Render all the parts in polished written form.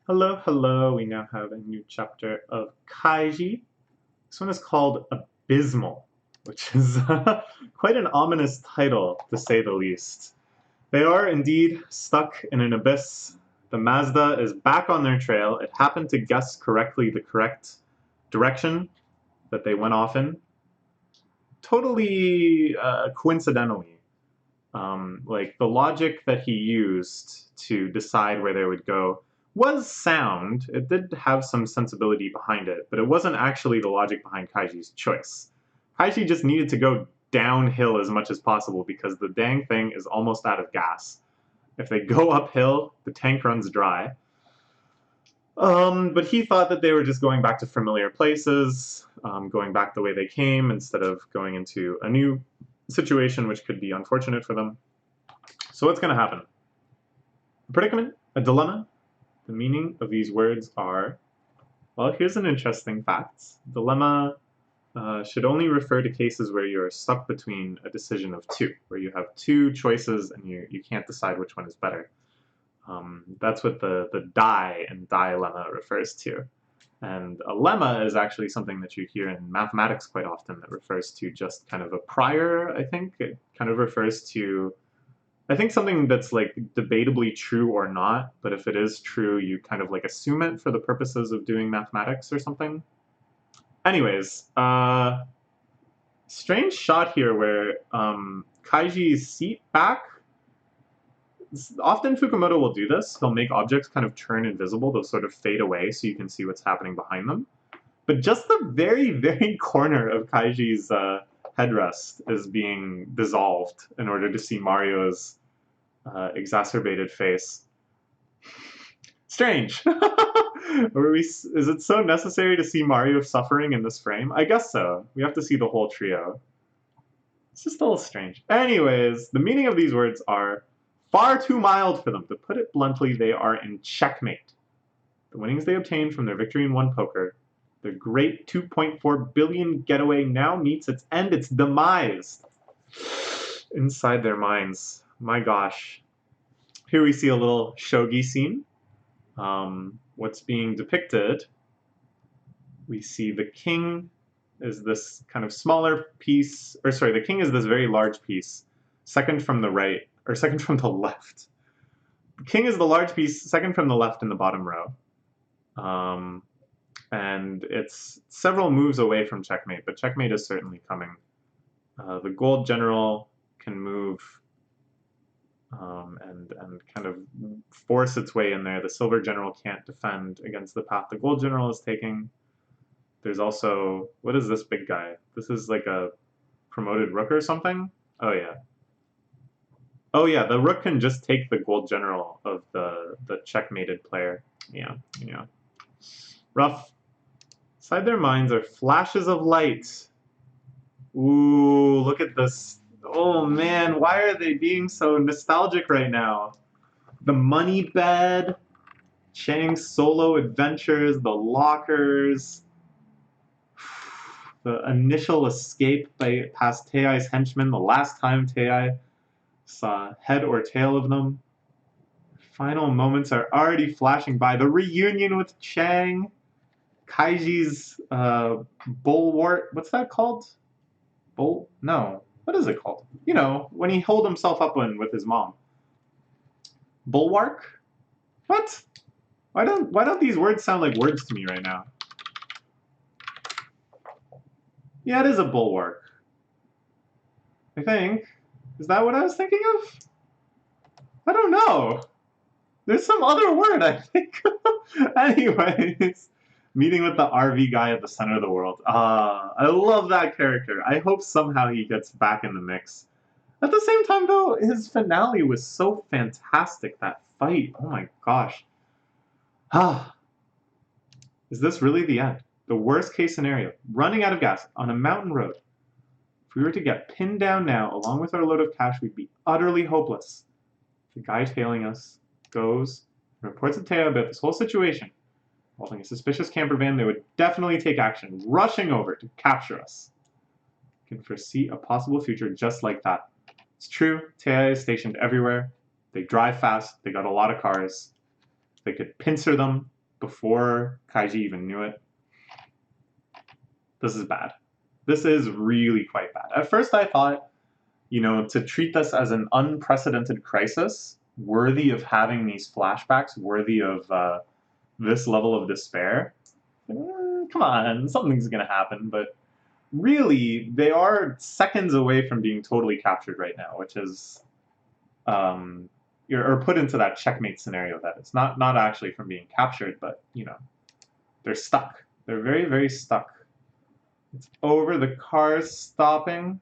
Hello, hello. We now have a new chapter of Kaiji. This one is called Abysmal, which is quite an ominous title, to say the least. They are indeed stuck in an abyss. The Mazda is back on their trail. It happened to guess correctly the correct direction that they went off in, totally coincidentally. Like the logic that he used to decide where they would go was sound. It did have some sensibility behind it, but it wasn't actually the logic behind Kaiji's choice. Kaiji just needed to go downhill as much as possible because the dang thing is almost out of gas. If they go uphill, the tank runs dry. But he thought that they were just going back to familiar places, going back the way they came instead of going into a new situation which could be unfortunate for them. So what's going to happen? A predicament, a dilemma. The meaning of these words are, well, here's an interesting fact. Dilemma should only refer to cases where you're stuck between a decision of two, where you have two choices and you can't decide which one is better. That's what the die and dilemma refers to. And a lemma is actually something that you hear in mathematics quite often that refers to just kind of a prior, I think. It kind of refers to, I think, something that's like debatably true or not, but if it is true, you kind of like assume it for the purposes of doing mathematics or something. Anyways, strange shot here where Kaiji's seat back. Often Fukumoto will do this. He'll make objects kind of turn invisible. They'll sort of fade away so you can see what's happening behind them. But just the very, very corner of Kaiji's headrest is being dissolved in order to see Mario's exacerbated face. Strange. Is it so necessary to see Mario suffering in this frame? I guess so. We have to see the whole trio. It's just a little strange. Anyways, the meaning of these words are far too mild for them. To put it bluntly, they are in checkmate. The winnings they obtained from their victory in one poker, their great 2.4 billion getaway now meets its end, its demise. Inside their minds. My gosh. Here we see a little shogi scene. What's being depicted, we see the king is this kind of smaller piece, or sorry, the king is this very large piece, second from the right, or second from the left. The king is the large piece, second from the left in the bottom row. And it's several moves away from checkmate, but checkmate is certainly coming. The gold general can move and kind of force its way in there. The silver general can't defend against the path the gold general is taking. There's also, what is this big guy? This is like a promoted rook or something? Oh yeah. Oh yeah, the rook can just take the gold general of the checkmated player. Yeah. Rough. Inside their minds are flashes of light. Ooh, look at this. Oh man, why are they being so nostalgic right now? The money bed, Chang's solo adventures, the lockers, the initial escape past Tei's henchmen, the last time Tei saw head or tail of them. Final moments are already flashing by. The reunion with Chang, Kaiji's bulwark. What's that called? No. What is it called? You know, when he holed himself up with his mom. Bulwark? What? Why don't these words sound like words to me right now? Yeah, it is a bulwark. I think. Is that what I was thinking of? I don't know. There's some other word, I think. Anyways, meeting with the RV guy at the center of the world. I love that character. I hope somehow he gets back in the mix. At the same time, though, his finale was so fantastic, that fight. Oh my gosh. Is this really the end? The worst case scenario, running out of gas on a mountain road. If we were to get pinned down now, along with our load of cash, we'd be utterly hopeless. The guy tailing us goes and reports to Teo about this whole situation. Holding a suspicious camper van, they would definitely take action, rushing over to capture us. You can foresee a possible future just like that. It's true, Teo is stationed everywhere. They drive fast, they got a lot of cars. They could pincer them, before Kaiji even knew it. This is bad. This is really quite bad. At first I thought, you know, to treat this as an unprecedented crisis, worthy of having these flashbacks, worthy of this level of despair, come on, something's gonna happen, but really, they are seconds away from being totally captured right now, which is, or put into that checkmate scenario that it's not actually from being captured, but, you know, they're stuck. They're very, very stuck. It's over, the car's stopping.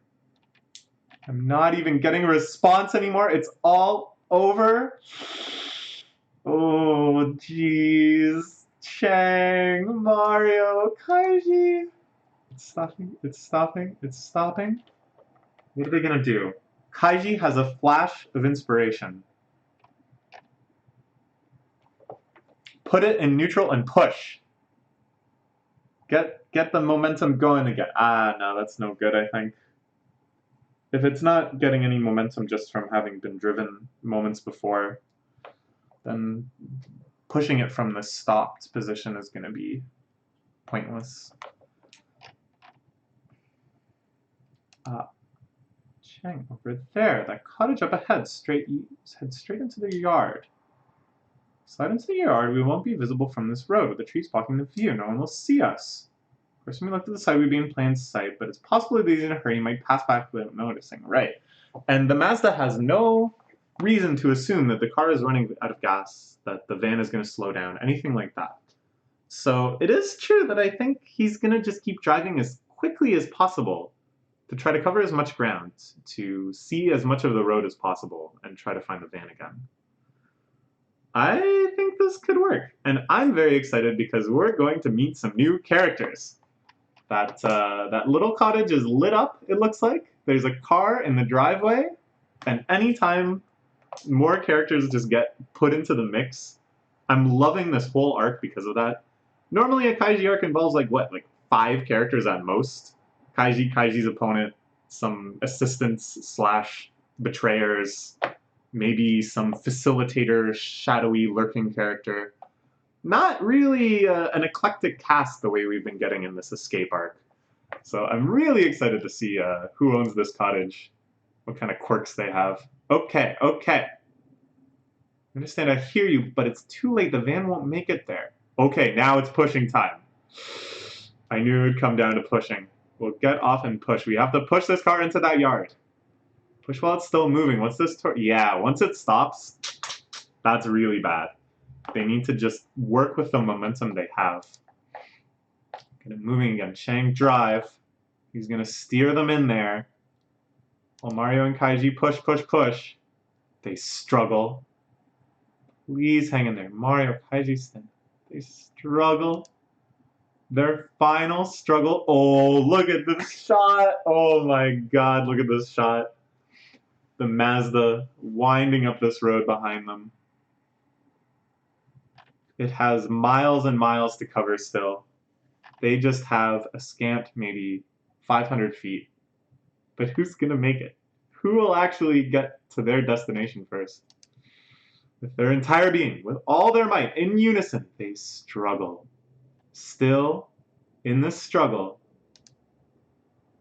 I'm not even getting a response anymore. It's all over. Oh, jeez. Chang, Mario, Kaiji. It's stopping, it's stopping, it's stopping. What are they gonna do? Kaiji has a flash of inspiration. Put it in neutral and push. Get the momentum going again. Ah, no, that's no good, I think. If it's not getting any momentum just from having been driven moments before, then pushing it from the stopped position is going to be pointless. Chang, over there, that cottage up ahead, head straight into the yard. Slide into the yard, we won't be visible from this road, with the trees blocking the view. No one will see us. Of course, when we look to the side, we'd be in plain sight, but it's possible that he's in a hurry, might pass back without noticing. Right. And the Mazda has no reason to assume that the car is running out of gas, that the van is going to slow down, anything like that. So it is true that I think he's going to just keep driving as quickly as possible to try to cover as much ground, to see as much of the road as possible, and try to find the van again. I think this could work, and I'm very excited because we're going to meet some new characters. That little cottage is lit up, it looks like. There's a car in the driveway, and anytime more characters just get put into the mix, I'm loving this whole arc because of that. Normally a Kaiji arc involves like 5 characters at most. Kaiji, Kaiji's opponent, some assistants slash betrayers, maybe some facilitator, shadowy lurking character. Not really an eclectic cast the way we've been getting in this escape arc. So I'm really excited to see who owns this cottage, what kind of quirks they have. Okay, okay. I understand, I hear you, but it's too late. The van won't make it there. Okay, now it's pushing time. I knew it would come down to pushing. We'll get off and push. We have to push this car into that yard. Push while it's still moving. What's this? Yeah, once it stops, that's really bad. They need to just work with the momentum they have. Get it moving again. Chang drive. He's going to steer them in there. While Mario and Kaiji push, push, push. They struggle. Please hang in there. Mario, Kaiji, stand. They struggle. Their final struggle. Oh, look at this shot. Oh my god, look at this shot. The Mazda winding up this road behind them. It has miles and miles to cover still. They just have a scant maybe 500 feet. But who's going to make it? Who will actually get to their destination first? With their entire being, with all their might, in unison, they struggle. Still, in this struggle,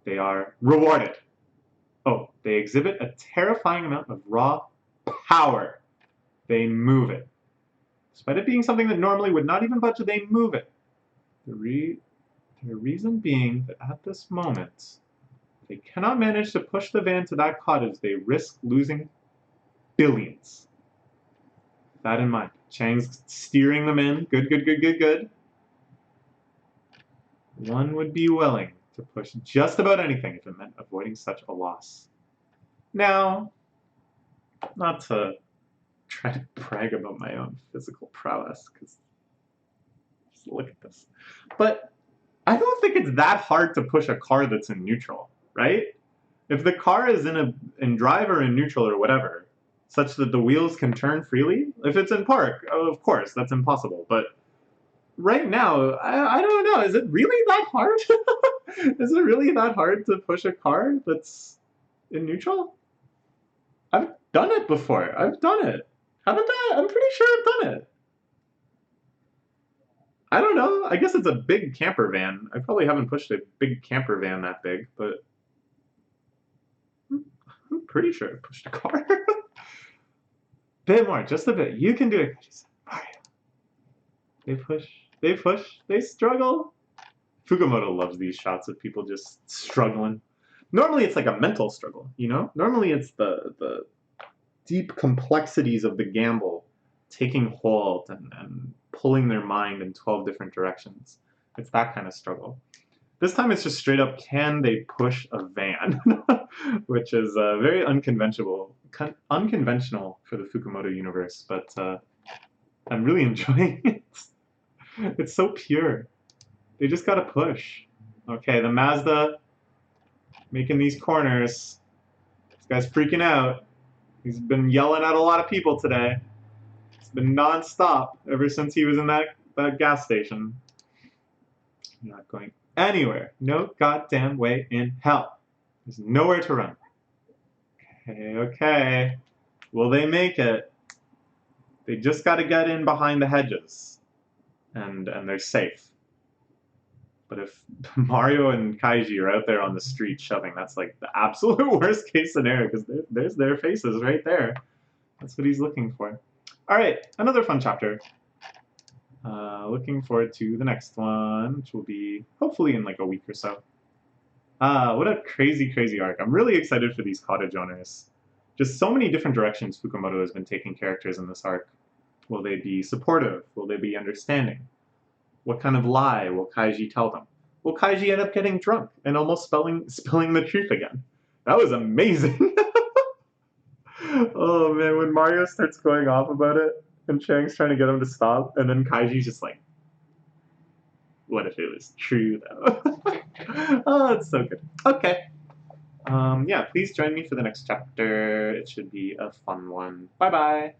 they are rewarded. Oh, they exhibit a terrifying amount of raw power. They move it. Despite it being something that normally would not even budge, they move it. The reason being that at this moment, if they cannot manage to push the van to that cottage, they risk losing billions. That in mind. Chang's steering them in. Good, good, good, good, good. One would be willing to push just about anything if it meant avoiding such a loss. Now, not to try to brag about my own physical prowess, because just look at this. But I don't think it's that hard to push a car that's in neutral, right? If the car is in drive or in neutral or whatever, such that the wheels can turn freely, if it's in park, of course, that's impossible. But right now, I don't know, is it really that hard? Is it really that hard to push a car that's in neutral? I've done it before. I've done it. Haven't I? I'm pretty sure I've done it. I don't know. I guess it's a big camper van. I probably haven't pushed a big camper van that big, but I'm pretty sure I pushed a car. Bit more, just a bit. You can do it. Mario. They push. They push. They struggle. Fukumoto loves these shots of people just struggling. Normally it's like a mental struggle, you know? Normally it's the deep complexities of the gamble taking hold and pulling their mind in 12 different directions. It's that kind of struggle. This time it's just straight up, can they push a van? Which is very unconventional for the Fukumoto universe, but I'm really enjoying it. It's so pure. They just gotta push. Okay, the Mazda making these corners. This guy's freaking out. He's been yelling at a lot of people today. It's been non-stop ever since he was in that gas station. Not going anywhere. No goddamn way in hell. There's nowhere to run. Okay, okay. Will they make it? They just gotta get in behind the hedges. And they're safe. But if Mario and Kaiji are out there on the street shoving, that's like the absolute worst case scenario, because there's their faces right there. That's what he's looking for. All right, another fun chapter. Looking forward to the next one, which will be hopefully in like a week or so. What a crazy, crazy arc. I'm really excited for these cottage owners. Just so many different directions Fukumoto has been taking characters in this arc. Will they be supportive? Will they be understanding? What kind of lie will Kaiji tell them? Will Kaiji end up getting drunk and almost spilling the truth again? That was amazing. Oh man, when Mario starts going off about it and Chang's trying to get him to stop, and then Kaiji's just like, what if it was true though? Oh, it's so good. Okay. Yeah, please join me for the next chapter. It should be a fun one. Bye bye.